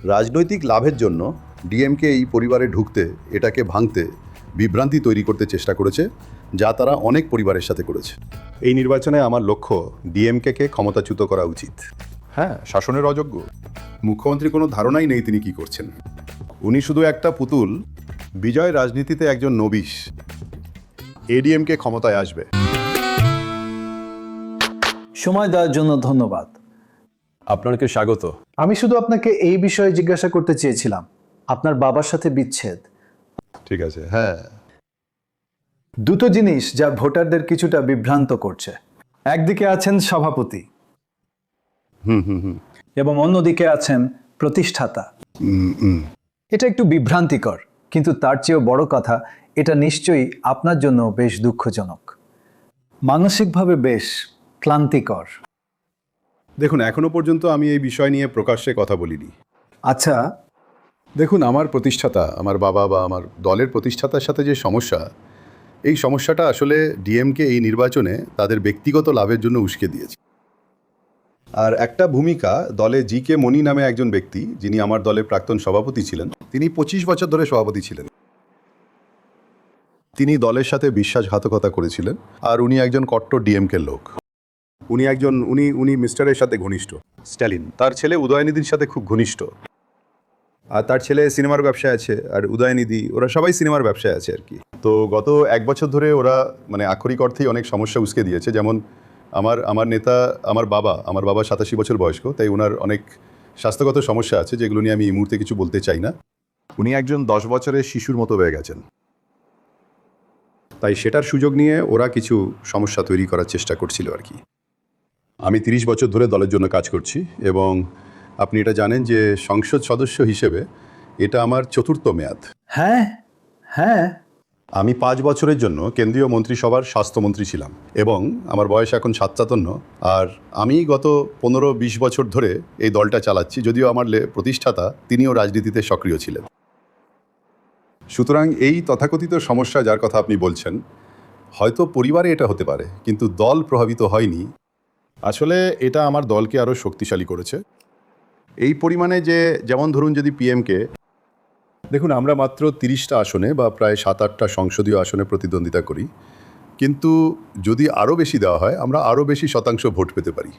রাজনৈতিক লাভের জন্য ডিএমকে এই পরিবারে ঢুকতে, এটাকে ভাঙতে, বিভ্রান্তি তৈরি করতে চেষ্টা করেছে, যা তারা অনেক পরিবারের সাথে করেছে। এই নির্বাচনে আমার লক্ষ্য ডিএমকে ক্ষমতাচ্যুত করা উচিত। হ্যাঁ, শাসনের অযোগ্য। মুখ্যমন্ত্রী কোনো ধারণাই নেই তিনি কি করছেন। উনি শুধু একটা পুতুল। বিজয় রাজনীতিতে একজন নবিশ। এডিএমকে ক্ষমতায় আসবে। সময় দেওয়ার জন্য ধন্যবাদ। আপনাকে স্বাগত। আমি শুধু আপনাকে এই বিষয়ে জিজ্ঞাসা করতে চেয়েছিলাম, আপনার বাবার সাথে বিচ্ছেদ। ঠিক আছে, হ্যাঁ। দুটো জিনিস যা ভোটারদের কিছুটা বিভ্রান্ত করছে। একদিকে আছেন সভাপতি এবং অন্যদিকে আছেন প্রতিষ্ঠাতা। এটা একটু বিভ্রান্তিকর, কিন্তু তার চেয়েও বড় কথা, এটা নিশ্চয়ই আপনার জন্য বেশ দুঃখজনক, মানসিকভাবে বেশ ক্লান্তিকর। দেখুন, এখনো পর্যন্ত আমি এই বিষয় নিয়ে প্রকাশ্যে কথা বলিনি। আচ্ছা, দেখুন, আমার প্রতিষ্ঠাতা, আমার বাবা বা আমার দলের প্রতিষ্ঠাতার সাথে যে সমস্যা, এই সমস্যাটা আসলে ডিএমকে এই নির্বাচনে তাদের ব্যক্তিগত লাভের জন্য উস্কে দিয়েছে। আর একটা ভূমিকা দলে জি.কে. মণি নামে একজন ব্যক্তি, যিনি আমার দলের প্রাক্তন সভাপতি ছিলেন, তিনি 25 বছর ধরে সভাপতি ছিলেন। তিনি দলের সাথে বিশ্বাসঘাতকতা করেছিলেন, আর উনি একজন কট্টর ডিএমকে লোক। উনি মিস্টারের সাথে ঘনিষ্ঠ, স্ট্যালিন। তার ছেলে উদয়নিধির সাথে খুব ঘনিষ্ঠ। আর তার ছেলে সিনেমার ব্যবসায় আছে, আর উদয়নিধি, ওরা সবাই সিনেমার ব্যবসায় আছে আর কি। তো গত 1 বছর ধরে ওরা আক্ষরিক অর্থেই অনেক সমস্যা উস্কে দিয়েছে। যেমন আমার নেতা, আমার বাবা 87 বছর বয়স্ক, তাই ওনার অনেক স্বাস্থ্যগত সমস্যা আছে, যেগুলো নিয়ে আমি এই মুহূর্তে কিছু বলতে চাই না। উনি একজন 10 বছরের শিশুর মতো হয়ে গেছেন, তাই সেটার সুযোগ নিয়ে ওরা কিছু সমস্যা তৈরি করার চেষ্টা করছিল আর কি। আমি 30 বছর ধরে দলের জন্য কাজ করছি, এবং আপনি এটা জানেন যে সংসদ সদস্য হিসেবে এটা আমার 4র্থ মেয়াদ। হ্যাঁ হ্যাঁ, আমি 5 বছরের জন্য কেন্দ্রীয় মন্ত্রিসভার স্বাস্থ্যমন্ত্রী ছিলাম, এবং আমার বয়স এখন 57। আর আমি গত 15-20 বছর ধরে এই দলটা চালাচ্ছি, যদিও আমার প্রতিষ্ঠাতা তিনিও রাজনীতিতে সক্রিয় ছিলেন। সুতরাং এই তথাকথিত সমস্যা যার কথা আপনি বলছেন, হয়তো পরিবারে এটা হতে পারে, কিন্তু দল প্রভাবিত হয়নি। আসলে এটা আমার দলকে আরও শক্তিশালী করেছে এই পরিমাণে যে, যেমন ধরুন, যদি পিএমকে দেখুন, আমরা মাত্র 30টা আসনে বা প্রায় 7-8টা সংসদীয় আসনে প্রতিদ্বন্দ্বিতা করি, কিন্তু যদি আরও বেশি দেওয়া হয়, আমরা আরও বেশি শতাংশ ভোট পেতে পারি।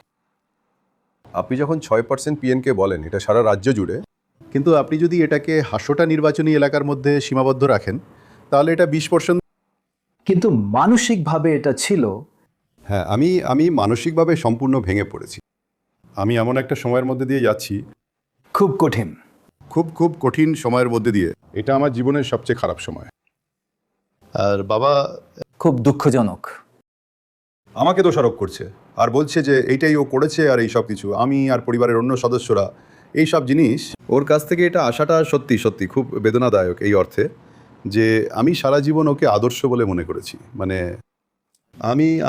আপনি যখন 6% পিএমকে বলেন, এটা সারা রাজ্য জুড়ে, কিন্তু আপনি যদি এটাকে 100টা নির্বাচনী এলাকার মধ্যে সীমাবদ্ধ রাখেন, তাহলে এটা 20%। কিন্তু মানসিকভাবে এটা ছিল। হ্যাঁ, আমি মানসিকভাবে সম্পূর্ণ ভেঙে পড়েছি। আমি এমন একটা সময়ের মধ্যে দিয়ে যাচ্ছি, খুব কঠিন, খুব কঠিন সময়ের মধ্যে দিয়ে। এটা আমার জীবনের সবচেয়ে খারাপ সময়। আর বাবা খুব দুঃখজনক। আমাকে দোষারোপ করছে আর বলছে যে এইটাই ও করেছে, আর এই সব কিছু আমি আর পরিবারের অন্য সদস্যরা, এই সব জিনিস ওর কাছ থেকে এটা আসাটা সত্যি খুব বেদনাদায়ক, এই অর্থে যে আমি সারা জীবন ওকে আদর্শ বলে মনে করেছি।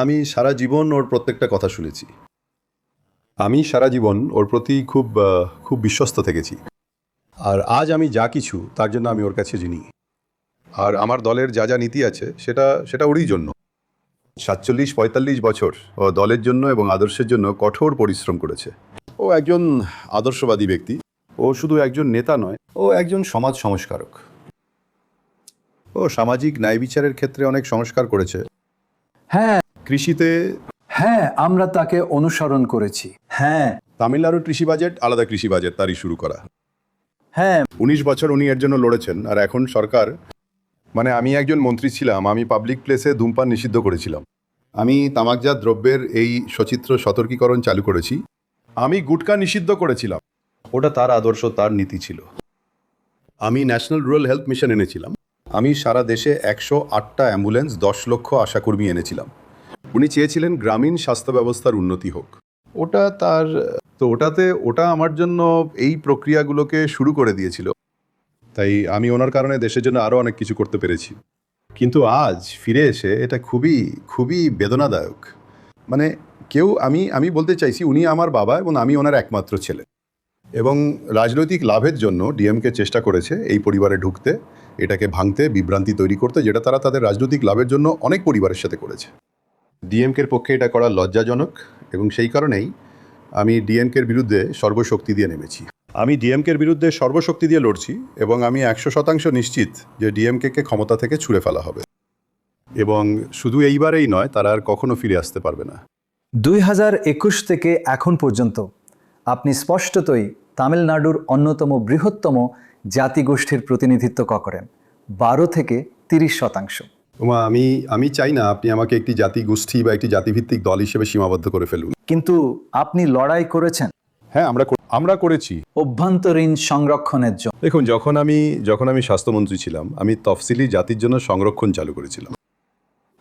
আমি সারা জীবন ওর প্রত্যেকটা কথা শুনেছি। আমি সারা জীবন ওর প্রতি খুব বিশ্বস্ত থেকেছি। আর আজ আমি যা কিছু, তার জন্য আমি ওর কাছে ঋণী। আর আমার দলের যা নীতি আছে, সেটা ওরই জন্য। 47-45 বছর ও দলের জন্য এবং আদর্শের জন্য কঠোর পরিশ্রম করেছে। ও একজন আদর্শবাদী ব্যক্তি। ও শুধু একজন নেতা নয়, ও একজন সমাজ সংস্কারক। ও সামাজিক ন্যায় বিচারের ক্ষেত্রে অনেক সংস্কার করেছে। হ্যাঁ কৃষিতে, হ্যাঁ, আমরা তাকে অনুসরণ করেছি। হ্যাঁ, তামিলনাড়ুর কৃষি বাজেট আলাদা কৃষি বাজেট, তারই শুরু করা। হ্যাঁ, 19 বছর উনি এর জন্য লড়েছেন। আর এখন সরকার, আমি একজন মন্ত্রী ছিলাম, আমি পাবলিক প্লেসে ধূমপান নিষিদ্ধ করেছিলাম। আমি তামাকজাত দ্রব্যের এই সচিত্র সতর্কীকরণ চালু করেছি। আমি গুটকা নিষিদ্ধ করেছিলাম। ওটা তার আদর্শ, তার নীতি ছিল। আমি ন্যাশনাল রুরাল হেলথ মিশন এনেছিলাম। আমি সারা দেশে 108টা অ্যাম্বুলেন্স, 10 লক্ষ আশাকর্মী এনেছিলাম। উনি চেয়েছিলেন গ্রামীণ স্বাস্থ্য ব্যবস্থার উন্নতি হোক। ওটা আমার জন্য এই প্রক্রিয়াগুলোকে শুরু করে দিয়েছিল। তাই আমি ওনার কারণে দেশের জন্য আরও অনেক কিছু করতে পেরেছি। কিন্তু আজ ফিরে এসে এটা খুবই বেদনাদায়ক। আমি বলতে চাইছি, উনি আমার বাবা এবং আমি ওনার একমাত্র ছেলে, এবং রাজনৈতিক লাভের জন্য ডিএমকে চেষ্টা করেছে এই পরিবারে ঢুকতে, এটাকে ভাঙতে, বিভ্রান্তি তৈরি করতে, যেটা তারা তাদের রাজনৈতিক লাভের জন্য অনেক পরিবারের সাথে করেছে। ডিএমকের পক্ষে এটা করা লজ্জাজনক, এবং সেই কারণেই আমি ডিএমকের বিরুদ্ধে সর্বশক্তি দিয়ে নেমেছি। আমি ডিএমকের বিরুদ্ধে সর্বশক্তি দিয়ে লড়ছি এবং আমি 100% নিশ্চিত যে ডিএমকে ক্ষমতা থেকে ছুঁড়ে ফেলা হবে এবং শুধু এইবারেই নয়, তারা আর কখনো ফিরে আসতে পারবে না। 2021 থেকে এখন পর্যন্ত আপনি স্পষ্টতই তামিলনাড়ুর অন্যতম বৃহত্তম জাতিগোষ্ঠীর প্রতিনিধিত্ব করেন, 12 থেকে 30%। ওমা, আমি চাই না আপনি আমাকে একটি জাতিগোষ্ঠী বা একটি জাতিভিত্তিক দল হিসেবে সীমাবদ্ধ করে ফেলুন। কিন্তু আপনি লড়াই করেছেন হ্যাঁ, আমরা করেছি। অভ্যন্তরীণ সংরক্ষণের জন্য। দেখুন, যখন আমি স্বাস্থ্যমন্ত্রী ছিলাম, আমি তফসিলি জাতির জন্য সংরক্ষণ চালু করেছিলাম।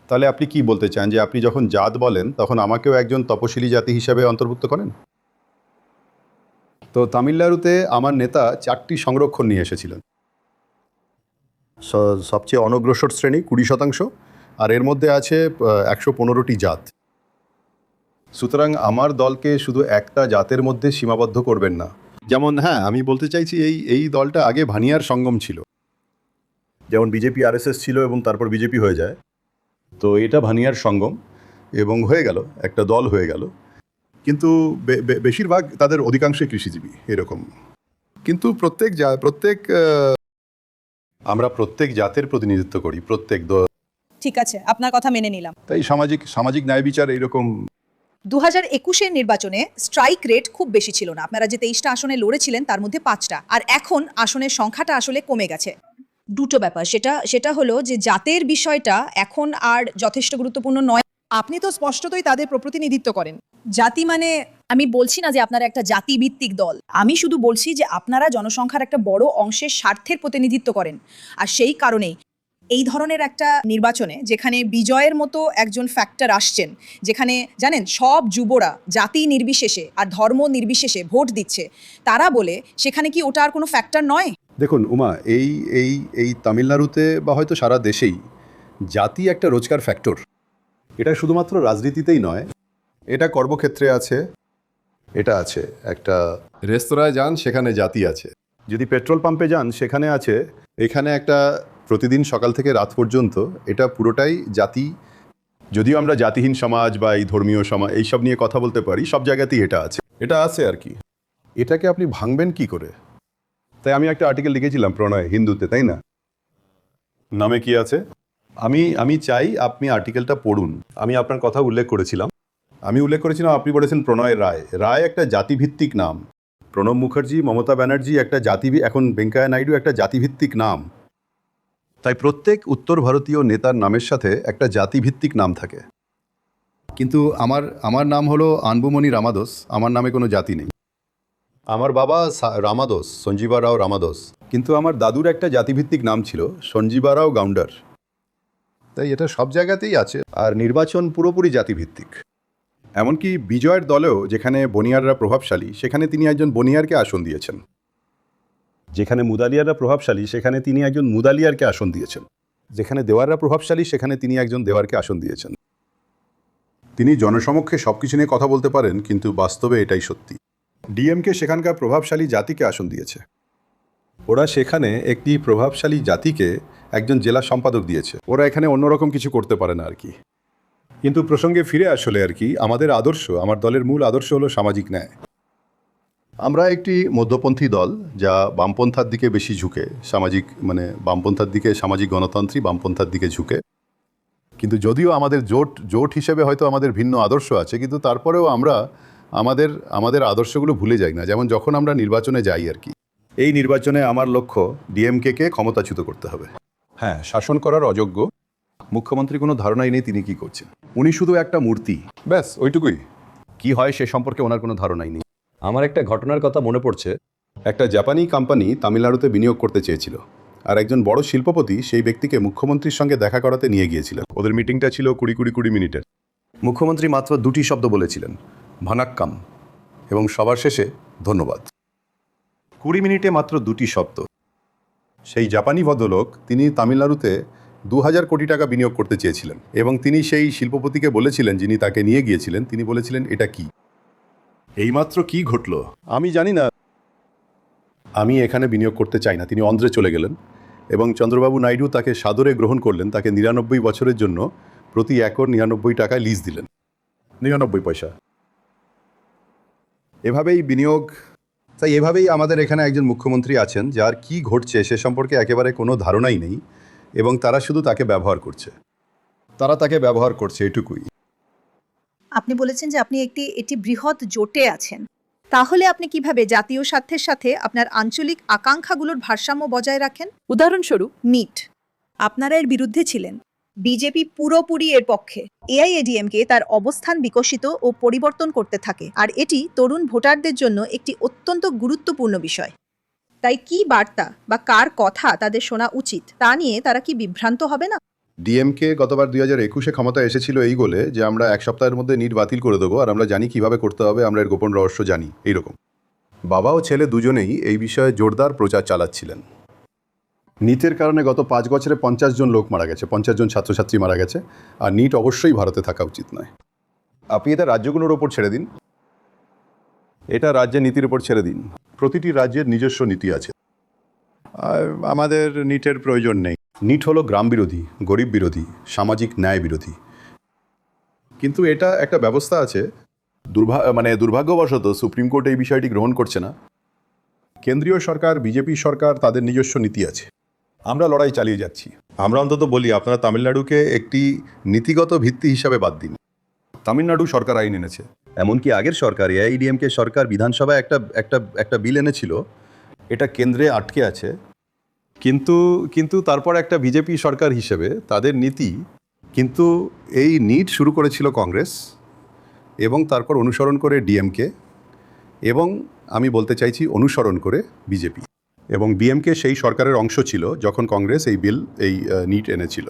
তাহলে আপনি কি বলতে চান যে আপনি যখন জাত বলেন তখন আমাকেও একজন তপশিলি জাতি হিসেবে অন্তর্ভুক্ত করেন? তো তামিলনাড়ুতে আমার নেতা 4টি সংরক্ষণ নিয়ে এসেছিলেন। সবচেয়ে অনগ্রসর শ্রেণী 20%, আর এর মধ্যে আছে 115টি জাত। সুতরাং আমার দলকে শুধু একটা জাতের মধ্যে সীমাবদ্ধ করবেন না। যেমন, হ্যাঁ, আমি বলতে চাইছি এই দলটা আগে ভানিয়ার সঙ্গম ছিল, যেমন বিজেপি আরএসএস ছিল এবং তারপর বিজেপি হয়ে যায়। তো এটা ভানিয়ার সঙ্গম এবং হয়ে গেল, একটা দল হয়ে গেল। কিন্তু বেশিরভাগ তাদের অধিকাংশই কৃষিজীবী এরকম। কিন্তু আমরা প্রত্যেক জাতের প্রতিনিধিত্ব করি, ঠিক আছে, আপনার কথা মেনে নিলাম। তাই সামাজিক ন্যায় বিচার এইরকম। 2021-এর নির্বাচনে স্ট্রাইক রেট খুব বেশি ছিল না। আপনারা যে 23টা আসনে লড়েছিলেন তার মধ্যে 5টা, আর এখন আসনের সংখ্যাটা আসলে কমে গেছে। দুটো ব্যাপার, সেটা হলো যে জাতের বিষয়টা এখন আর যথেষ্ট গুরুত্বপূর্ণ নয়। আপনি তো স্পষ্টতই তাদের প্রতিনিধিত্ব করেন। জাতি মানে, আমি বলছি না যে আপনারা একটা জাতিভিত্তিক দল, আমি শুধু বলছি যে আপনারা জনসংখ্যার একটা বড় অংশের স্বার্থের প্রতিনিধিত্ব করেন। আর সেই কারণেই এই ধরনের একটা নির্বাচনে যেখানে বিজয়ের মতো একজন ফ্যাক্টর আসছেন, যেখানে জানেন সব যুবরা জাতি নির্বিশেষে আর ধর্ম নির্বিশেষে ভোট দিচ্ছে, তারা বলে সেখানে কি ওটা আর কোনো ফ্যাক্টর নয়? দেখুন উমা, এই তামিলনাড়ুতে বা হয়তো সারা দেশেই জাতি একটা রোজগার ফ্যাক্টর। এটা শুধুমাত্র রাজনীতিতেই নয়, এটা কর্মক্ষেত্রে আছে, এটা আছে একটা রেস্তোরাঁয় যান সেখানে জাতি আছে, যদি পেট্রোল পাম্পে যান সেখানে আছে, এখানে একটা প্রতিদিন সকাল থেকে রাত পর্যন্ত এটা পুরোটাই জাতি। যদিও আমরা জাতিহীন সমাজ বা এই ধর্মীয় সমাজ এইসব নিয়ে কথা বলতে পারি, সব জায়গাতেই এটা আছে আর কি। এটাকে আপনি ভাঙবেন কি করে? তাই আমি একটা আর্টিকেল লিখেছিলাম প্রণয় হিন্দুতে, তাই না? নামে কি আছে? আমি চাই আপনি আর্টিকেলটা পড়ুন। আমি আপনার কথা উল্লেখ করেছিলাম, আপনি বলেছেন প্রণয় রায় একটা জাতিভিত্তিক নাম। প্রণব মুখার্জি, মমতা ব্যানার্জি একটা এখন ভেঙ্কাইয়া নাইডু একটা জাতিভিত্তিক নাম। তাই প্রত্যেক উত্তর ভারতীয় নেতার নামের সাথে একটা জাতিভিত্তিক নাম থাকে। কিন্তু আমার নাম হলো আনবুমণি রামাদোস, আমার নামে কোনো জাতি নেই। আমার বাবা রামাদোস, সঞ্জীবা রাও রামাদোস, কিন্তু আমার দাদুর একটা জাতিভিত্তিক নাম ছিল সঞ্জীবা রাও গাউন্ডার। তাই এটা সব জায়গাতেই আছে, আর নির্বাচন পুরোপুরি জাতিভিত্তিক। এমনকি বিজয়ের দলেও যেখানে বনিয়াররা প্রভাবশালী সেখানে তিনি একজন বনিয়ারকে আসন দিয়েছেন, যেখানে মুদালিয়াররা প্রভাবশালী সেখানে তিনি একজন মুদালিয়ারকে আসন দিয়েছেন, যেখানে দেওয়াররা প্রভাবশালী সেখানে তিনি একজন দেওয়ারকে আসন দিয়েছেন। তিনি জনসমক্ষে সব কিছু নিয়ে কথা বলতে পারেন, কিন্তু বাস্তবে এটাই সত্যি। ডিএমকে সেখানকার প্রভাবশালী জাতিকে আসন দিয়েছে। ওরা সেখানে একটি প্রভাবশালী জাতিকে একজন জেলা সম্পাদক দিয়েছে। ওরা এখানে অন্যরকম কিছু করতে পারে না আর কি। কিন্তু প্রসঙ্গে ফিরে আসলে আর কি, আমার দলের মূল আদর্শ হলো সামাজিক ন্যায়। আমরা একটি মধ্যপন্থী দল যা বামপন্থার দিকে বেশি ঝুঁকে, বামপন্থার দিকে, সামাজিক গণতন্ত্রী বামপন্থার দিকে ঝুঁকে। কিন্তু যদিও আমাদের জোট হিসেবে হয়তো আমাদের ভিন্ন আদর্শ আছে, কিন্তু তারপরেও আমরা আমাদের আদর্শগুলো ভুলে যাই না। যেমন যখন আমরা নির্বাচনে যাই আর কি, এই নির্বাচনে আমার লক্ষ্য ডিএমকে ক্ষমতাচ্যুত করতে হবে। হ্যাঁ, শাসন করার অযোগ্য, মুখ্যমন্ত্রী কোনো ধারণাই নেই তিনি কি করছেন, উনি শুধু একটা মূর্তি, ব্যাস ওইটুকুই। কি হয় সে সম্পর্কে ওনার কোনো ধারণাই নেই। আমার একটা ঘটনার কথা মনে পড়ছে। একটা জাপানি কোম্পানি তামিলনাড়ুতে বিনিয়োগ করতে চেয়েছিল, আর একজন বড় শিল্পপতি সেই ব্যক্তিকে মুখ্যমন্ত্রীর সঙ্গে দেখা করাতে নিয়ে গিয়েছিলেন। ওদের মিটিংটা ছিল 20 মিনিটের। মুখ্যমন্ত্রী মাত্র 2টি শব্দ বলেছিলেন, ভানাক্কাম, এবং সবার শেষে ধন্যবাদ। 20 মিনিটে মাত্র 2টি শব্দ। সেই জাপানি ভদ্রলোক তিনি তামিলনাড়ুতে 2000 কোটি টাকা বিনিয়োগ করতে চেয়েছিলেন, এবং তিনি সেই শিল্পপতিকে বলেছিলেন, যিনি তাকে নিয়ে গিয়েছিলেন, তিনি বলেছিলেন এটা কি? এইমাত্র কি ঘটল আমি জানি না, আমি এখানে বিনিয়োগ করতে চাই না। তিনি অন্ধ্রে চলে গেলেন এবং চন্দ্রবাবু নাইডু তাকে সাদরে গ্রহণ করলেন, তাকে 99 বছরের জন্য প্রতি একর 99 টাকায় লিজ দিলেন, 99 পয়সা। এভাবেই বিনিয়োগ তাই এভাবেই আমাদের এখানে একজন মুখ্যমন্ত্রী আছেন যার কি ঘটছে সে সম্পর্কে একেবারে কোনো ধারণাই নেই, এবং তারা শুধু তাকে ব্যবহার করছে। এটুকুই। আপনি বলেছেন যে আপনি একটি বৃহৎ জোটে আছেন, তাহলে আপনি কিভাবে জাতীয় স্বার্থের সাথে আপনার আঞ্চলিক আকাঙ্ক্ষাগুলোর ভারসাম্য বজায় রাখেন? উদাহরণস্বরূপ নিট, আপনারা এর বিরুদ্ধে ছিলেন, বিজেপি পুরোপুরি এর পক্ষে। এআইএডিএমকে তার অবস্থান বিকশিত ও পরিবর্তন করতে থাকে, আর এটি তরুণ ভোটারদের জন্য একটি অত্যন্ত গুরুত্বপূর্ণ বিষয়। তাই কি বার্তা বা কার কথা তাদের শোনা উচিত তা নিয়ে তারা কি বিভ্রান্ত হবে না? ডিএমকে গতবার 2021-এ ক্ষমতা এসেছিল এই বলে যে আমরা এক সপ্তাহের মধ্যে নিট বাতিল করে দেবো, আর আমরা জানি কিভাবে করতে হবে, আমরা এর গোপন রহস্য জানি, এইরকম। বাবা ও ছেলে দুজনেই এই বিষয়ে জোরদার প্রচার চালাচ্ছিলেন। নিটের কারণে গত 5 বছরে 50 জন লোক মারা গেছে, 50 জন ছাত্রছাত্রী মারা গেছে, আর নিট অবশ্যই ভারতে থাকা উচিত নয়। আপনি এটা রাজ্যগুলোর ওপর ছেড়ে দিন, এটা রাজ্যের নীতির ওপর ছেড়ে দিন। প্রতিটি রাজ্যের নিজস্ব নীতি আছে, আর আমাদের নিটের প্রয়োজন নেই। নিট হলো গ্রাম বিরোধী, গরিব বিরোধী, সামাজিক ন্যায় বিরোধী। কিন্তু এটা একটা ব্যবস্থা আছে, দুর্ভাগ্যবশত সুপ্রিম কোর্ট এই বিষয়টি গ্রহণ করছে না। কেন্দ্রীয় সরকার, বিজেপি সরকার, তাদের নিজস্ব নীতি আছে। আমরা লড়াই চালিয়ে যাচ্ছি। আমরা অন্তত বলি আপনারা তামিলনাড়ুকে একটি নীতিগত ভিত্তি হিসাবে বাদ দিন। তামিলনাড়ু সরকার আইন এনেছে, এমনকি আগের সরকার এআইডিএমকে সরকার বিধানসভায় একটা বিল এনেছিল, এটা কেন্দ্রে আটকে আছে। কিন্তু তারপর একটা বিজেপি সরকার হিসেবে তাদের নীতি, কিন্তু এই নিট শুরু করেছিল কংগ্রেস, এবং তারপর অনুসরণ করে ডিএমকে, এবং আমি বলতে চাইছি অনুসরণ করে বিজেপি, এবং ডিএমকে সেই সরকারের অংশ ছিল যখন কংগ্রেস এই নিট এনেছিল।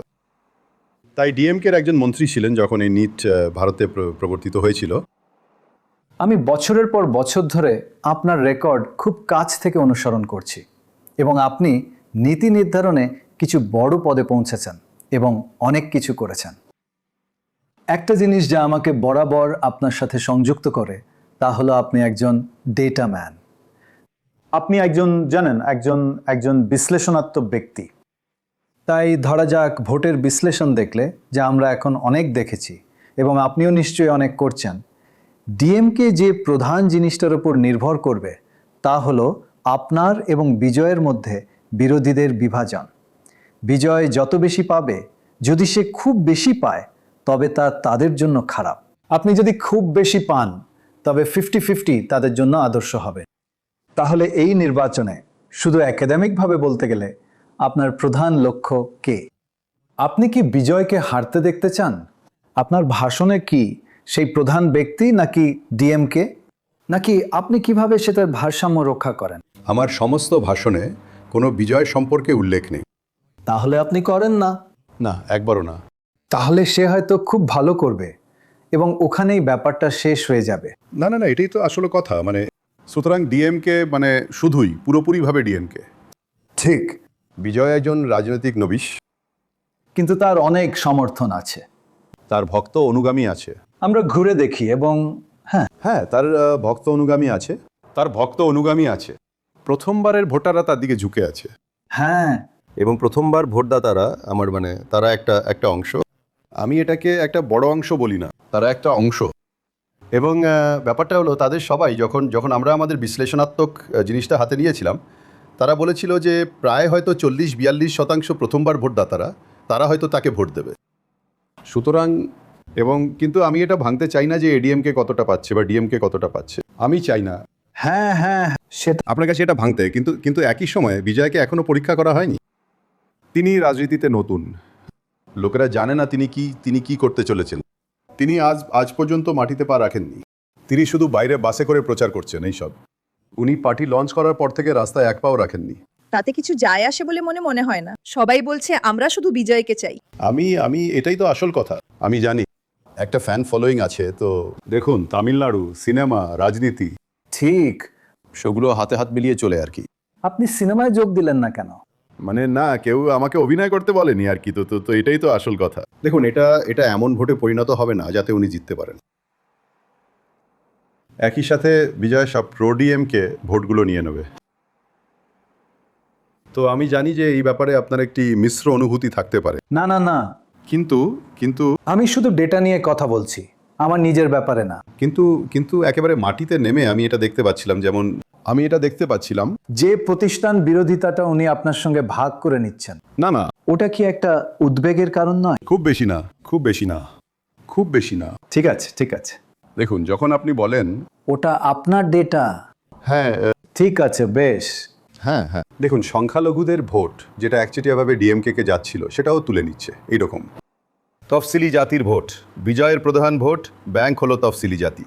তাই ডিএমকের একজন মন্ত্রী ছিলেন যখন এই নিট ভারতে প্রবর্তিত হয়েছিল। আমি বছরের পর বছর ধরে আপনার রেকর্ড খুব কাছ থেকে অনুসরণ করছি, এবং আপনি নীতি নির্ধারণে কিছু বড় পদে পৌঁছেছেন এবং অনেক কিছু করেছেন। একটা জিনিস যা আমাকে বরাবর আপনার সাথে সংযুক্ত করে তা হলো আপনি একজন ডেটা ম্যান। আপনি একজন বিশ্লেষণাত্মক ব্যক্তি। তাই ধরা যাক ভোটের বিশ্লেষণ দেখলে, যা আমরা এখন অনেক দেখেছি এবং আপনিও নিশ্চয়ই অনেক করছেন, ডিএমকে যে প্রধান জিনিসটার উপর নির্ভর করবে তা হলো আপনার এবং বিজয়ের মধ্যে বিরোধীদের বিভাজন। বিজয় যত বেশি পাবে, যদি সে খুব বেশি পায় তবে তা তাদের জন্য খারাপ। আপনি যদি খুব বেশি পান তবে 50-50 তাদের জন্য আদর্শ হবে। তাহলে এই নির্বাচনে শুধু একাডেমিকভাবে বলতে গেলে আপনার প্রধান লক্ষ্য কে? আপনি কি বিজয়কে হারতে দেখতে চান? আপনার ভাষণে কি সেই প্রধান ব্যক্তি নাকি ডিএমকে, নাকি আপনি কিভাবে সেটার ভারসাম্য রক্ষা করেন? আমার সমস্ত ভাষণে কোনো বিজয় সম্পর্কে উল্লেখ নেই। তাহলে আপনি করেন না? না, একবারও না। তাহলে সে হয়তো খুব ভালো করবে এবং ওখানেই ব্যাপারটা শেষ হয়ে যাবে। না, এটাই তো আসলে কথা। সুতরাং ডিএমকে শুধুই পুরোপুরিভাবে ডিএমকে। ঠিক, বিজয় একজন রাজনৈতিক নবিশ, কিন্তু তার অনেক সমর্থন আছে, তার ভক্ত অনুগামী আছে। আমরা ঘুরে দেখি এবং হ্যাঁ, তার ভক্ত অনুগামী আছে। প্রথমবারের ভোটাররা তার দিকে ঝুঁকে আছে। হ্যাঁ, এবং প্রথমবার ভোটদাতারা তারা একটা অংশ। আমি এটাকে একটা বড় অংশ বলি না, তারা একটা অংশ। এবং ব্যাপারটা হলো তাদের সবাই যখন আমরা আমাদের বিশ্লেষণাত্মক জিনিসটা হাতে নিয়েছিলাম, তারা বলেছিল যে প্রায় হয়তো 40-42% প্রথমবার ভোটদাতারা তারা হয়তো তাকে ভোট দেবে। সুতরাং কিন্তু আমি এটা ভাঙতে চাই না যে এডিএমকে কতটা পাচ্ছে বা ডিএমকে কতটা পাচ্ছে, আমি চাই না। হ্যাঁ, সেটা আপনার কাছে এটা ভাঙতে, কিন্তু একই সময়ে বিজয়কে এখনো পরীক্ষা করা হয়নি। তিনি রাজনীতিতে নতুন, লোকেরা জানে না তিনি কি করতে চলেছেন। তিনি আজ পর্যন্ত মাটিতে পা রাখেননি। তিনি শুধু বাইরে বাসে করে প্রচার করছেন এইসব। উনি পার্টি লঞ্চ করার পর থেকে রাস্তায় এক পাও রাখেননি। তাতে কিছু যায় আসে বলে মনে হয় না। সবাই বলছে আমরা শুধু বিজয়কে চাই। আমি এটাই তো আসল কথা। আমি জানি একটা ফ্যান ফলোয়িং আছে। তো দেখুন, তামিলনাড়ু, সিনেমা, রাজনীতি, ঠিক। সেগুলো হাতে হাত মিলিয়ে চলে আর কি। আপনি সিনেমায় যোগ দিলেন না কেন? না, কেউ আমাকে অভিনয় করতে বলেনি আর কি। তো এটাই তো আসল কথা। দেখুন, এটা এমন ভোটে পরিণত হবে না যাতে উনি জিততে পারেন। একই সাথে বিজয় সব প্রো ডিএমকে ভোটগুলো নিয়ে নেবে। তো আমি জানি যে এই ব্যাপারে আপনার একটি মিশ্র অনুভূতি থাকতে পারে। না, কিন্তু আমি শুধু ডেটা নিয়ে কথা বলছি, আমার নিজের ব্যাপারে না। কিন্তু একেবারে মাটিতে নেমে আমি এটা দেখতে পাচ্ছিলাম, যেমন আমি এটা দেখতে পাচ্ছিলাম। যে প্রতিষ্ঠান বিরোধিতাটা উনি আপনার সঙ্গে ভাগ করে নিচ্ছেন, না না, ওটা কি একটা উদ্বেগের কারণ নয়? খুব বেশি না, খুব বেশি না, খুব বেশি না। ঠিক আছে, ঠিক আছে। দেখুন, যখন আপনি বলেন ওটা আপনার ডেটা। হ্যাঁ ঠিক আছে, বেশ। হ্যাঁ হ্যাঁ, দেখুন সংখ্যালঘুদের ভোট যেটা একচেটিয়াভাবে ডিএমকে যাচ্ছিল সেটাও তুলে নিচ্ছে এইরকম। তফসিলি জাতির ভোট, বিজয়ের প্রধান ভোট ব্যাংক হলো তফসিলি জাতি।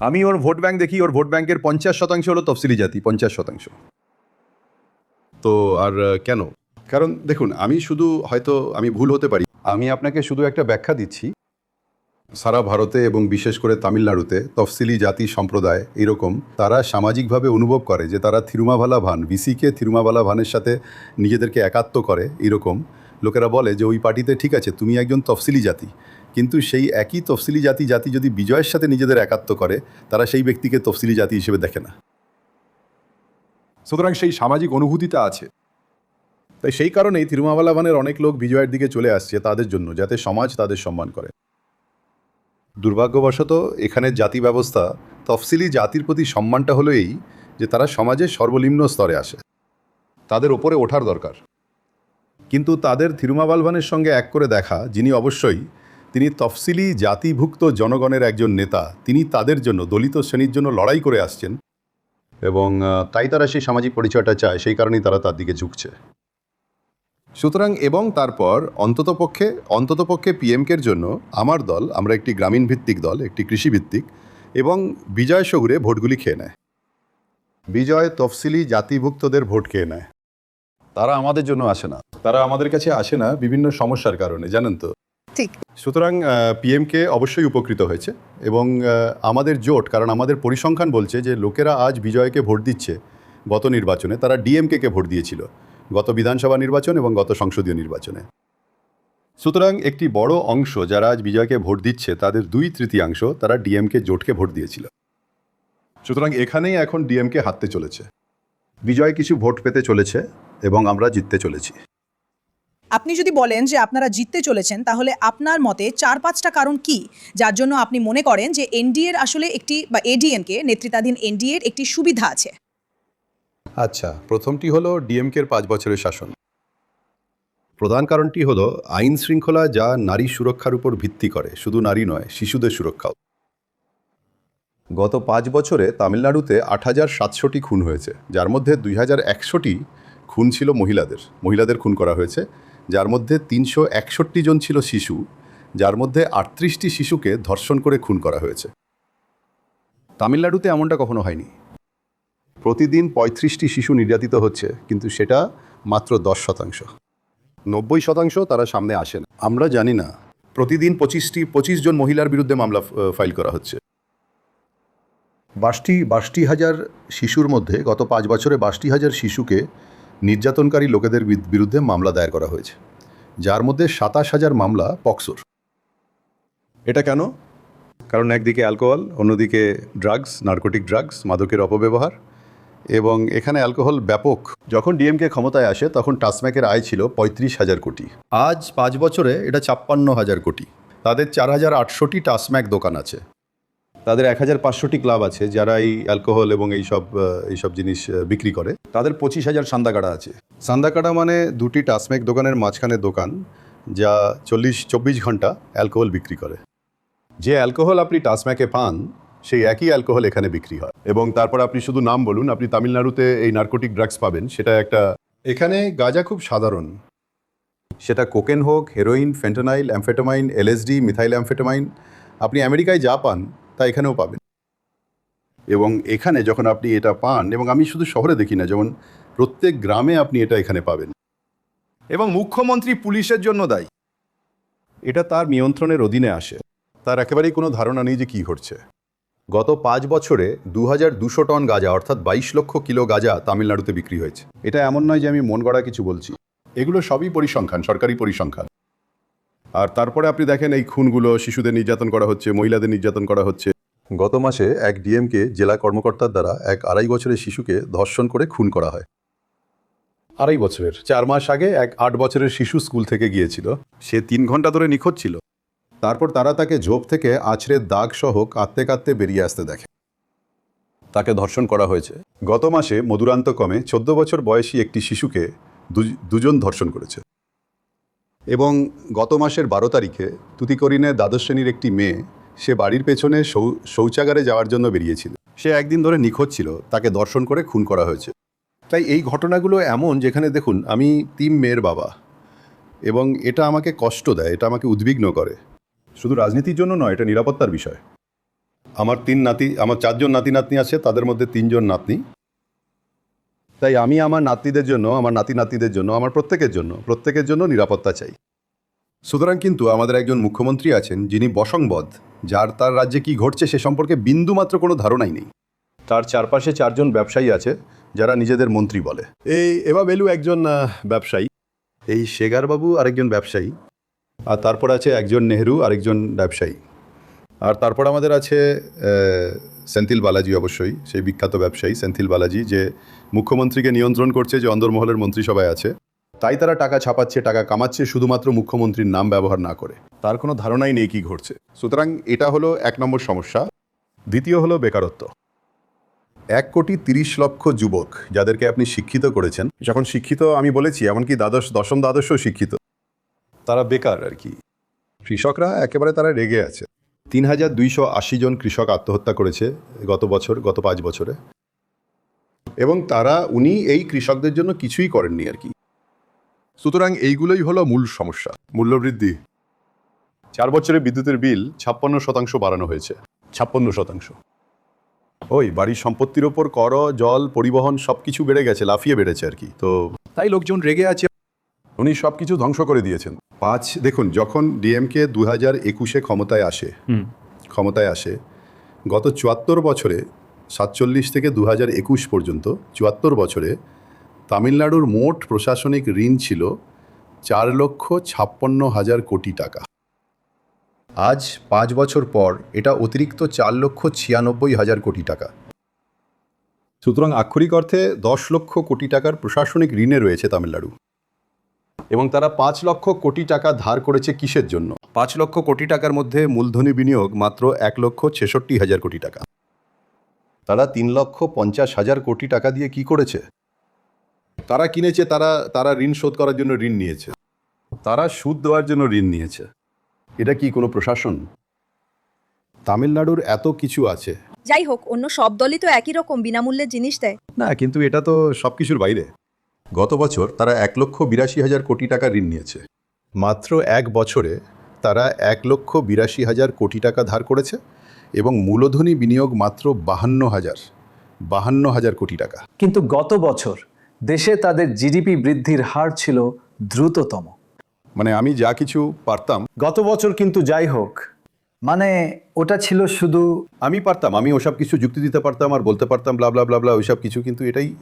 আমি ওর ভোট ব্যাংক দেখি, ওর ভোট ব্যাংকের 50% হলো তফসিলি জাতি, 50%। তো আর কেন? কারণ দেখুন, আমি শুধু হয়তো আমি ভুল হতে পারি, আমি আপনাকে শুধু একটা ব্যাখ্যা দিচ্ছি। সারা ভারতে এবং বিশেষ করে তামিলনাড়ুতে তফসিলি জাতি সম্প্রদায় এরকম, তারা সামাজিকভাবে অনুভব করে যে তারা থিরুমাভালা ভান, ভিসিকে থিরুমাভালা ভানের সাথে নিজেদেরকে একাত্ম করে। এরকম লোকেরা বলে যে ওই পার্টিতে ঠিক আছে, তুমি একজন তফসিলি জাতি, কিন্তু সেই একই তফসিলি জাতি যদি বিজয়ের সাথে নিজেদের একাত্ম করে, তারা সেই ব্যক্তিকে তফসিলি জাতি হিসেবে দেখে না। সুতরাং সেই সামাজিক অনুভূতিটা আছে। তাই সেই কারণেই থিরুমাভালা ভানের অনেক লোক বিজয়ের দিকে চলে আসছে তাদের জন্য, যাতে সমাজ তাদের সম্মান করে। দুর্ভাগ্যবশত এখানে জাতি ব্যবস্থা, তফসিলি জাতির প্রতি সম্মানটা হলো এই যে তারা সমাজের সর্বনিম্ন স্তরে আসে, তাদের ওপরে ওঠার দরকার। কিন্তু তাদের থিরুমাভাল ভানের সঙ্গে এক করে দেখা, যিনি অবশ্যই তিনি তফসিলি জাতিভুক্ত জনগণের একজন নেতা, তিনি তাদের জন্য, দলিত শ্রেণীর জন্য লড়াই করে আসছেন, এবং তাই তারা সেই সামাজিক পরিচয়টা চায়, সেই কারণেই তারা তার দিকে ঝুঁকছে। সুতরাং এবং তারপর অন্ততপক্ষে পিএমকের জন্য আমার দল, আমরা একটি গ্রামীণ ভিত্তিক দল, একটি কৃষিভিত্তিক, এবং বিজয় সগুরে ভোটগুলি খেয়ে নেয়। বিজয় তফসিলি জাতিভুক্তদের ভোট খেয়ে নেয়। তারা আমাদের জন্য আসে না, তারা আমাদের কাছে আসে না বিভিন্ন সমস্যার কারণে, জানেন তো। ঠিক। সুতরাং পিএমকে অবশ্যই উপকৃত হয়েছে, এবং আমাদের জোট, কারণ আমাদের পরিসংখ্যান বলছে যে লোকেরা আজ বিজয়কে ভোট দিচ্ছে গত নির্বাচনে, তারা ডিএমকে ভোট দিয়েছিল গত বিধানসভা নির্বাচন এবং গত সংসদীয় নির্বাচনে। সুতরাং একটি বড় অংশ যারা আজ বিজয়কে ভোট দিচ্ছে, তাদের 2/3 তারা ডিএমকে জোটকে ভোট দিয়েছিল। সুতরাং এখানেই এখন ডিএমকে হারতে চলেছে, বিজয় কিছু ভোট পেতে চলেছে, এবং আমরা জিততে চলেছি। আপনি যদি বলেন যে আপনারা জিততে চলেছেন, তাহলে আপনার মতে 4-5টা কারণ কি যার জন্য আপনি মনে করেন যে এনডিএর আসলে একটি, বা এডিএমকে নেতৃত্বাধীন এনডিএর একটি সুবিধা আছে? আচ্ছা, প্রথমটি হলো ডিএমকের 5 বছরের শাসন। প্রধান কারণটি হলো আইন শৃঙ্খলা, যা নারী সুরক্ষার উপর ভিত্তি করে, শুধু নারী নয়, শিশুদের সুরক্ষাও। গত 5 বছরে তামিলনাড়ুতে 8,700টি খুন হয়েছে, যার মধ্যে 2,100টি খুন ছিল মহিলাদের খুন করা হয়েছে, যার মধ্যে 361 জন ছিল শিশু, যার মধ্যে 38টি শিশুকে ধর্ষণ করে খুন করা হয়েছে। তামিলনাড়ুতে এমনটা কখনো হয়নি। প্রতিদিন 35টি শিশু নির্যাতিত হচ্ছে, কিন্তু সেটা মাত্র 10%। 90% তারা সামনে আসে না। আমরা জানি না, প্রতিদিন 25 জন মহিলার বিরুদ্ধে মামলা ফাইল করা হচ্ছে। 62,000 শিশুর মধ্যে গত 5 বছরে 62,000 শিশুকে নির্যাতনকারী লোকেদের বিরুদ্ধে মামলা দায়ের করা হয়েছে, যার মধ্যে 27,000 মামলা পক্সোর। এটা কেন? কারণ একদিকে অ্যালকোহল, অন্যদিকে ড্রাগস, নার্কোটিক ড্রাগস, মাদকের অপব্যবহার, এবং এখানে অ্যালকোহল ব্যাপক। যখন ডিএমকে ক্ষমতায় আসে তখন টাসম্যাকের আয় ছিল 35,000 কোটি। আজ 5 বছরে এটা 56,000 কোটি। তাদের 4,800টি টাসম্যাক দোকান আছে, তাদের 1,500টি ক্লাব আছে যারা এই অ্যালকোহল এবং এইসব জিনিস বিক্রি করে। তাদের 25,000 সান্দাকাড়া আছে। সান্দাকাড়া মানে 2টি টাসম্যাক দোকানের মাঝখানে দোকান, যা 24 ঘন্টা অ্যালকোহল বিক্রি করে। যে অ্যালকোহল আপনি টাসম্যাকে পান, সেই একই অ্যালকোহল এখানে বিক্রি হয়। এবং তারপর আপনি শুধু নাম বলুন, আপনি তামিলনাড়ুতে এই নার্কোটিক ড্রাগস পাবেন। সেটা একটা, এখানে গাঁজা খুব সাধারণ, সেটা কোকেন হোক, হেরোইন, ফেন্টানাইল, অ্যামফেটামাইন, এলএসডি, মিথাইল অ্যামফেটামাইন, আপনি আমেরিকায় যা পান তা এখানেও পাবেন। এবং এখানে যখন আপনি এটা পান, এবং আমি শুধু শহরে দেখি না, যেমন প্রত্যেক গ্রামে আপনি এটা এখানে পাবেন। এবং মুখ্যমন্ত্রী পুলিশের জন্য দায়ী। এটা তার নিয়ন্ত্রণের অধীনে আসে, তার একেবারেই কোনো ধারণা নেই যে কী ঘটছে। গত 5 বছরে 2,200 টন গাঁজা, অর্থাৎ 22 লক্ষ কিলো গাঁজা তামিলনাড়ুতে বিক্রি হয়েছে। এটা এমন নয় যে আমি মন গড়া কিছু বলছি, এগুলো সবই পরিসংখ্যান, সরকারি পরিসংখ্যান। আর তারপরে আপনি দেখেন এই খুনগুলো, শিশুদের নির্যাতন করা হচ্ছে, মহিলাদের নির্যাতন করা হচ্ছে। গত মাসে এক ডিএমকে জেলা কর্মকর্তার দ্বারা এক 2.5 বছরের শিশুকে ধর্ষণ করে খুন করা হয়। 2.5 বছরের, 4 মাস আগে এক 8 বছরের শিশু স্কুল থেকে গিয়েছিল, সে 3 ঘন্টা ধরে নিখোঁজ ছিল। তারপর তারা তাকে ঝোপ থেকে আছড়ে দাগ সহ কাঁদতে কাঁদতে বেরিয়ে আসতে দেখে। তাকে ধর্ষণ করা হয়েছে। গত মাসে মধুরান্তকমে 14 বছর বয়সী একটি শিশুকে দুজন ধর্ষণ করেছে। এবং গত মাসের 12 তারিখে তুতিকোরিনে দ্বাদশ শ্রেণীর একটি মেয়ে, সে বাড়ির পেছনে শৌচাগারে যাওয়ার জন্য বেরিয়েছিল। সে একদিন ধরে নিখোঁজ ছিল, তাকে ধর্ষণ করে খুন করা হয়েছে। তাই এই ঘটনাগুলো এমন, যেখানে দেখুন আমি 3 মেয়ের বাবা, এবং এটা আমাকে কষ্ট দেয়, এটা আমাকে উদ্বিগ্ন করে। শুধু রাজনীতির জন্য নয়, এটা নিরাপত্তার বিষয়। আমার 4 জন নাতি নাতনি আছে, তাদের মধ্যে 3 জন নাতনি। তাই আমি আমার নাতনিদের জন্য, আমার নাতি নাতনিদের জন্য, আমার প্রত্যেকের জন্য নিরাপত্তা চাই। সুতরাং কিন্তু আমাদের একজন মুখ্যমন্ত্রী আছেন যিনি বশংবদ, যার তার রাজ্যে কি ঘটছে সে সম্পর্কে বিন্দুমাত্র কোনো ধারণাই নেই। তার চারপাশে 4 জন ব্যবসায়ী আছে যারা নিজেদের মন্ত্রী বলে। এই এবা বেলু একজন ব্যবসায়ী, এই শেগার বাবু আরেকজন ব্যবসায়ী, আর তারপর আছে একজন নেহরু আরেকজন ব্যবসায়ী, আর তারপর আমাদের আছে সেন্থিল বালাজি, অবশ্যই সেই বিখ্যাত ব্যবসায়ী সেন্থিল বালাজি, যে মুখ্যমন্ত্রীকে নিয়ন্ত্রণ করছে, যে অন্দরমহলের মন্ত্রিসভায় আছে। তাই তারা টাকা ছাপাচ্ছে, টাকা কামাচ্ছে, শুধুমাত্র মুখ্যমন্ত্রীর নাম ব্যবহার না করে। তার কোনো ধারণাই নেই কি ঘটছে। সুতরাং এটা হলো 1 নম্বর সমস্যা। দ্বিতীয় হলো বেকারত্ব। 1,30,00,000 যুবক যাদেরকে আপনি শিক্ষিত করেছেন, যখন শিক্ষিত আমি বলেছি এমনকি দশম দ্বাদশও শিক্ষিত, তারা বেকার আর কি। কৃষকরা একেবারে তারা রেগে আছে। 3,280 জন কৃষক আত্মহত্যা করেছে গত 5 বছরে, এবং উনি এই কৃষকদের জন্য কিছুই করেননি আর কি। সুতরাং এইগুলোই হলো মূল সমস্যা। মূল্যবৃদ্ধি, 4 বছরে বিদ্যুতের বিল 56% বাড়ানো হয়েছে। 56%। ওই বাড়ির সম্পত্তির ওপর কর, জল, পরিবহন সব কিছু বেড়ে গেছে, লাফিয়ে বেড়েছে আর কি। তো তাই লোকজন রেগে আছে। উনি সব কিছু ধ্বংস করে দিয়েছেন। দেখুন, যখন ডিএমকে 2021-এ ক্ষমতায় আসে, গত 74 বছরে, 47 থেকে 2021 পর্যন্ত 74 বছরে তামিলনাড়ুর মোট প্রশাসনিক ঋণ ছিল 4,56,000 কোটি টাকা। আজ 5 বছর পর এটা অতিরিক্ত 4,96,000 কোটি টাকা। সুতরাং আক্ষরিক অর্থে 10 লক্ষ কোটি টাকার প্রশাসনিক ঋণে রয়েছে তামিলনাড়ু। এবং তারা 5 লক্ষ কোটি টাকা ধার করেছে কিসের জন্য? 5 লক্ষ কোটি টাকার মধ্যে মূলধনী বিনিয়োগ মাত্র 1,66,000 কোটি টাকা। তারা 3,50,000 কোটি টাকা দিয়ে কি করেছে? তারা কিনেছে, তারা ঋণ শোধ করার জন্য ঋণ নিয়েছে, তারা সুদ দেওয়ার জন্য ঋণ নিয়েছে। এটা কি কোনো প্রশাসন? তামিলনাড়ুর এত কিছু আছে। যাই হোক, অন্য সব দলই তো একই রকম বিনামূল্যে জিনিস দেয়। না, কিন্তু এটা তো সব কিছুর বাইরে। গত বছর তারা 1,82,000 কোটি টাকা ঋণ নিয়েছে। মাত্র 1 বছরে তারা 1,82,000 কোটি টাকা ধার করেছে, এবং মূলধনী বিনিয়োগ মাত্র 52,000 কোটি টাকা। কিন্তু গত বছর দেশে তাদের জিডিপি বৃদ্ধির হার ছিল দ্রুততম। মানে আমি যা কিছু পারতাম, গত বছর কিন্তু যাই হোক, মানে ওটা ছিল শুধু আমি ওসব কিছু যুক্তি দিতে পারতাম আর বলতে পারতাম ব্লা ব্লা ব্লা ব্লা ওইসব কিছু, কিন্তু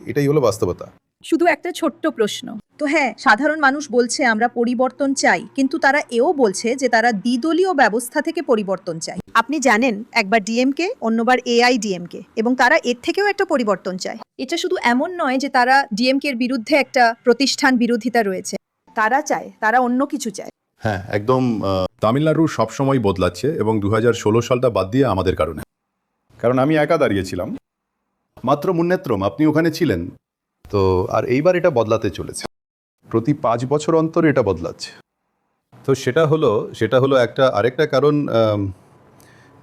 এটাই হলো বাস্তবতা। শুধু একটা ছোট্ট প্রশ্ন তো, হ্যাঁ, সাধারণ মানুষ বলছে আমরা পরিবর্তন চাই, কিন্তু তারা এও বলছে যে তারা দ্বিদলীয় ব্যবস্থা থেকে পরিবর্তন চায়। আপনি জানেন, একবার ডিএমকে, অন্যবার এআইডিএমকে, এবং তারা এর থেকেও একটা পরিবর্তন চায়। এটা শুধু এমন নয় যে তারা ডিএমকে এর বিরুদ্ধে একটা প্রতিষ্ঠান বিরোধিতা রয়েছে, তারা অন্য কিছু চায়। হ্যাঁ, একদম। তামিলনাড়ু সবসময় বদলাচ্ছে, এবং 2016 সালটা বাদ দিয়ে আমাদের কারণে। কারণ আমি একা দাঁড়িয়েছিলাম, মাত্র মুন্নেত্রম, আপনি ওখানে ছিলেন তো। আর এইবার এটা বদলাতে চলেছে, প্রতি 5 বছর অন্তর এটা বদলাচ্ছে। তো সেটা হলো আরেকটা কারণ,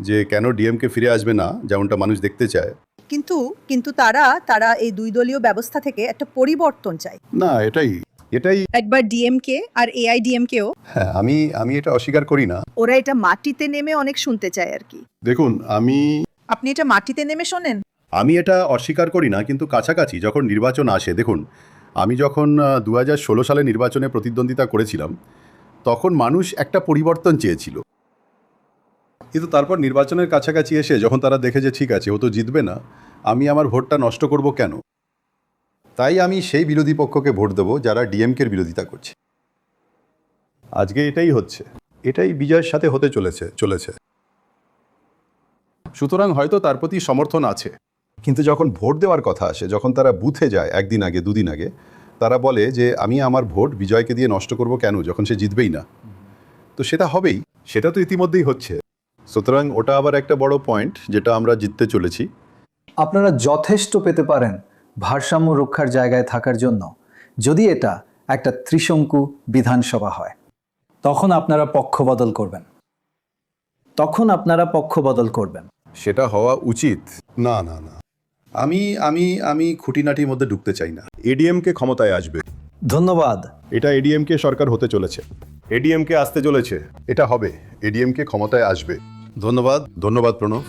যে কেন ডিএমকে ফিরে আসবে না, যেমনটা মানুষ দেখতে চায়। কিন্তু তারা এই দুই দলীয় ব্যবস্থা থেকে একটা পরিবর্তন চায়। না, এটাই একবার ডিএমকে আর এআইডিএমকেও, হ্যাঁ, আমি এটা অস্বীকার করি না। ওরা এটা মাটিতে নেমে অনেক শুনতে চায় আর কি। দেখুন, আপনি এটা মাটিতে নেমে শোনেন। আমি এটা অস্বীকার করি না, কিন্তু কাছাকাছি যখন নির্বাচন আসে, দেখুন, আমি যখন 2016 সালে নির্বাচনে প্রতিদ্বন্দ্বিতা করেছিলাম, তখন মানুষ একটা পরিবর্তন চেয়েছিল। কিন্তু তারপর নির্বাচনের কাছাকাছি এসে যখন তারা দেখে যে ঠিক আছে, ও তো জিতবে না, আমি আমার ভোটটা নষ্ট করব কেন? তাই আমি সেই বিরোধী পক্ষকে ভোট দেবো যারা ডিএমকের বিরোধিতা করছে। আজকে এটাই হচ্ছে, এটাই বিজয়ের সাথে হতে চলেছে। সুতরাং হয়তো তার প্রতি সমর্থন আছে, কিন্তু যখন ভোট দেওয়ার কথা আসে, যখন তারা বুথে যায় 1 দিন আগে 2 দিন আগে, তারা বলে যে আমি আমার ভোট বিজয়কে দিয়ে নষ্ট করব কেন, যখন সে জিতবেই না। তো সেটা হবেই, সেটা তো ইতিমধ্যেই হচ্ছে। সুতরাং ওটা আবার একটা বড় পয়েন্ট, যেটা আমরা জিততে চলেছি। আপনারা যথেষ্ট পেতে পারেন ভারসাম্য রক্ষার জায়গায় থাকার জন্য যদি এটা একটা ত্রিশঙ্কু বিধানসভা হয়। তখন আপনারা পক্ষ বদল করবেন। সেটা হওয়া উচিত। না না না, আমি আমি আমি খুঁটিনাটির মধ্যে ঢুকতে চাই না। এডিএমকে ক্ষমতায় আসবে, ধন্যবাদ। এটা এডিএমকে সরকার হতে চলেছে, এডিএমকে আসতে চলেছে, এটা হবে, এডিএমকে ক্ষমতায় আসবে। ধন্যবাদ, ধন্যবাদ প্রণব।